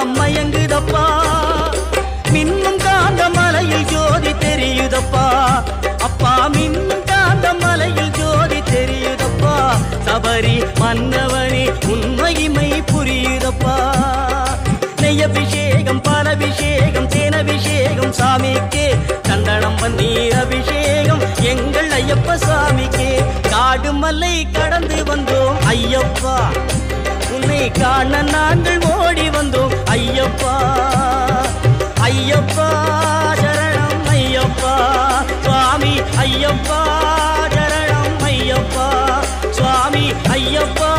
மனம் மயங்குதப்பா மின்னும் காந்த மலையில் ஜோதி தெரியுதப்பா அப்பா மின்னும் காந்த மலையில் ஜோதி தெரியுதப்பா சபரி மன்னவனே உண்மைமை புரியுதப்பா நெய்யபிஷேகம் பாலபிஷேகம் தேனபிஷேகம் சாமிக்கே சந்தனம் பன்னீர் அபிஷேகம் எங்கள் ஐயப்ப சாமிக்கே காடு மலை கடந்து வந்தோம் ஐயப்பா உன்னை காண நாங்கள் ஓடி வந்தோம் ஐயப்பா ஐயப்பா சரணம் ஐயப்பா சுவாமி ஐயப்பா சரணம் ஐயப்பா சுவாமி ஐயப்பா